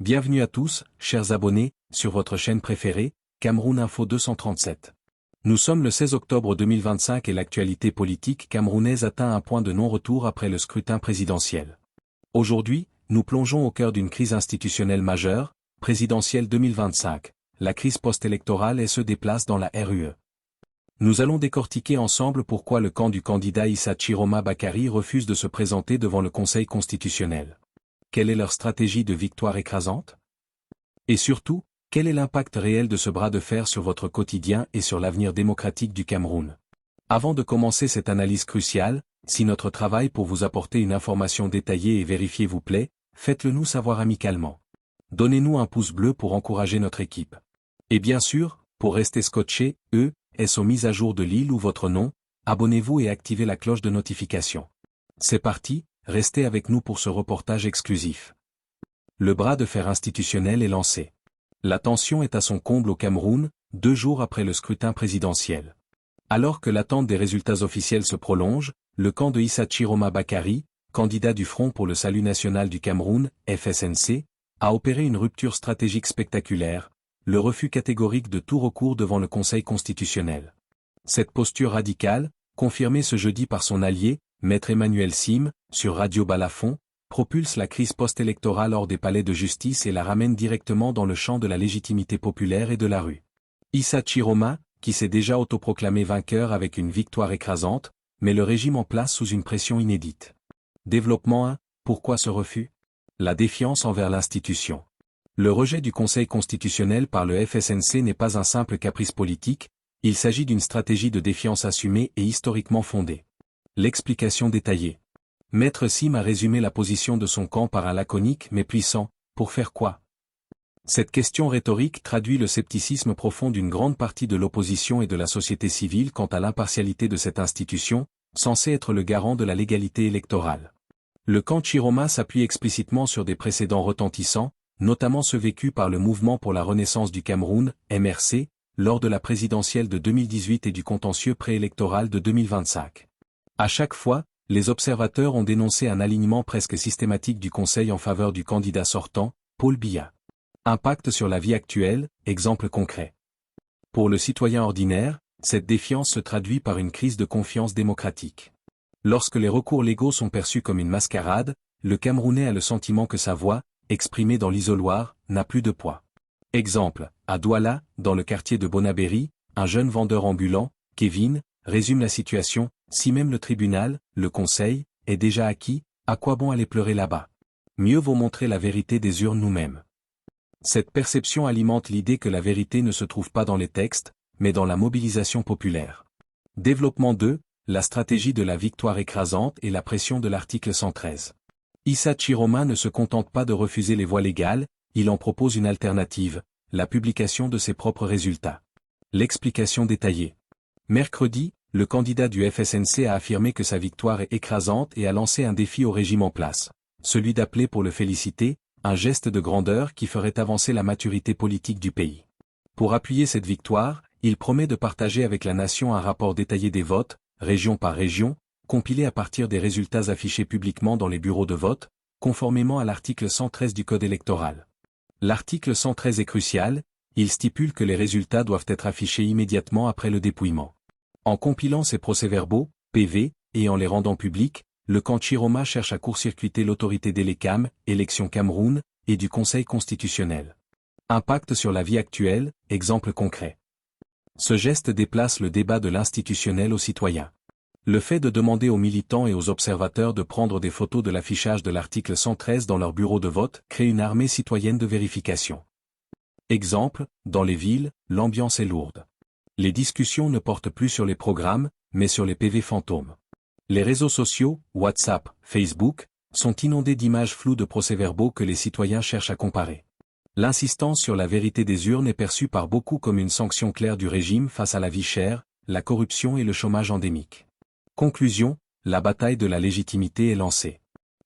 Bienvenue à tous, chers abonnés, sur votre chaîne préférée, Cameroun Info 237. Nous sommes le 16 octobre 2025 et l'actualité politique camerounaise atteint un point de non-retour après le scrutin présidentiel. Aujourd'hui, nous plongeons au cœur d'une crise institutionnelle majeure, présidentielle 2025. La crise post-électorale se déplace dans la RUE. Nous allons décortiquer ensemble pourquoi le camp du candidat Issa Chiroma Bakary refuse de se présenter devant le Conseil constitutionnel. Quelle est leur stratégie de victoire écrasante? Et surtout, quel est l'impact réel de ce bras de fer sur votre quotidien et sur l'avenir démocratique du Cameroun? Avant de commencer cette analyse cruciale, si notre travail pour vous apporter une information détaillée et vérifiée vous plaît, faites-le nous savoir amicalement. Donnez-nous un pouce bleu pour encourager notre équipe. Et bien sûr, pour rester scotché, aux mises à jour de l'île ou votre nom, abonnez-vous et activez la cloche de notification. C'est parti, restez avec nous pour ce reportage exclusif. Le bras de fer institutionnel est lancé. La tension est à son comble au Cameroun, 2 jours après le scrutin présidentiel. Alors que l'attente des résultats officiels se prolonge, le camp de Issa Chiroma Bakary, candidat du Front pour le Salut National du Cameroun, FSNC, a opéré une rupture stratégique spectaculaire, le refus catégorique de tout recours devant le Conseil constitutionnel. Cette posture radicale, confirmée ce jeudi par son allié, Maître Emmanuel Sim, sur Radio Balafon, propulse la crise post-électorale hors des palais de justice et la ramène directement dans le champ de la légitimité populaire et de la rue. Issa Chiroma, qui s'est déjà autoproclamé vainqueur avec une victoire écrasante, met le régime en place sous une pression inédite. Développement 1, pourquoi ce refus? La défiance envers l'institution. Le rejet du Conseil constitutionnel par le FSNC n'est pas un simple caprice politique, il s'agit d'une stratégie de défiance assumée et historiquement fondée. L'explication détaillée. Maître Sim a résumé la position de son camp par un laconique mais puissant « pour faire quoi ?» Cette question rhétorique traduit le scepticisme profond d'une grande partie de l'opposition et de la société civile quant à l'impartialité de cette institution, censée être le garant de la légalité électorale. Le camp Chiroma s'appuie explicitement sur des précédents retentissants, notamment ceux vécus par le Mouvement pour la Renaissance du Cameroun, MRC, lors de la présidentielle de 2018 et du contentieux préélectoral de 2025. À chaque fois, les observateurs ont dénoncé un alignement presque systématique du Conseil en faveur du candidat sortant, Paul Biya. Impact sur la vie actuelle, exemple concret. Pour le citoyen ordinaire, cette défiance se traduit par une crise de confiance démocratique. Lorsque les recours légaux sont perçus comme une mascarade, le Camerounais a le sentiment que sa voix, exprimée dans l'isoloir, n'a plus de poids. Exemple, à Douala, dans le quartier de Bonabéry, un jeune vendeur ambulant, Kevin, résume la situation, si même le tribunal, le conseil, est déjà acquis, à quoi bon aller pleurer là-bas? Mieux vaut montrer la vérité des urnes nous-mêmes. Cette perception alimente l'idée que la vérité ne se trouve pas dans les textes, mais dans la mobilisation populaire. Développement 2, la stratégie de la victoire écrasante et la pression de l'article 113. Issa Chiroma ne se contente pas de refuser les voies légales, il en propose une alternative, la publication de ses propres résultats. L'explication détaillée. Mercredi, le candidat du FSNC a affirmé que sa victoire est écrasante et a lancé un défi au régime en place, celui d'appeler pour le féliciter, un geste de grandeur qui ferait avancer la maturité politique du pays. Pour appuyer cette victoire, il promet de partager avec la nation un rapport détaillé des votes, région par région, compilé à partir des résultats affichés publiquement dans les bureaux de vote, conformément à l'article 113 du Code électoral. L'article 113 est crucial, il stipule que les résultats doivent être affichés immédiatement après le dépouillement. En compilant ces procès-verbaux, PV, et en les rendant publics, le camp Chiroma cherche à court-circuiter l'autorité d'Elecam, Élections Cameroun, et du Conseil constitutionnel. Impact sur la vie actuelle, exemple concret. Ce geste déplace le débat de l'institutionnel aux citoyens. Le fait de demander aux militants et aux observateurs de prendre des photos de l'affichage de l'article 113 dans leur bureau de vote crée une armée citoyenne de vérification. Exemple, dans les villes, l'ambiance est lourde. Les discussions ne portent plus sur les programmes, mais sur les PV fantômes. Les réseaux sociaux, WhatsApp, Facebook, sont inondés d'images floues de procès-verbaux que les citoyens cherchent à comparer. L'insistance sur la vérité des urnes est perçue par beaucoup comme une sanction claire du régime face à la vie chère, la corruption et le chômage endémique. Conclusion, la bataille de la légitimité est lancée.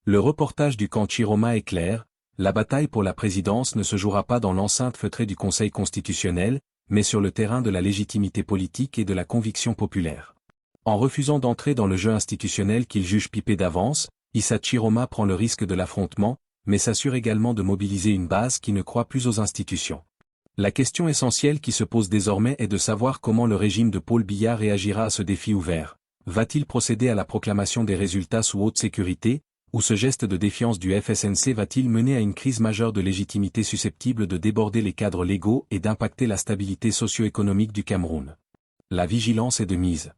Le reportage du camp Chiroma est clair, la bataille pour la présidence ne se jouera pas dans l'enceinte feutrée du Conseil constitutionnel, mais sur le terrain de la légitimité politique et de la conviction populaire. En refusant d'entrer dans le jeu institutionnel qu'il juge pipé d'avance, Issa Chiroma prend le risque de l'affrontement, mais s'assure également de mobiliser une base qui ne croit plus aux institutions. La question essentielle qui se pose désormais est de savoir comment le régime de Paul Biya réagira à ce défi ouvert. Va-t-il procéder à la proclamation des résultats sous haute sécurité, ou ce geste de défiance du FSNC va-t-il mener à une crise majeure de légitimité susceptible de déborder les cadres légaux et d'impacter la stabilité socio-économique du Cameroun? La vigilance est de mise.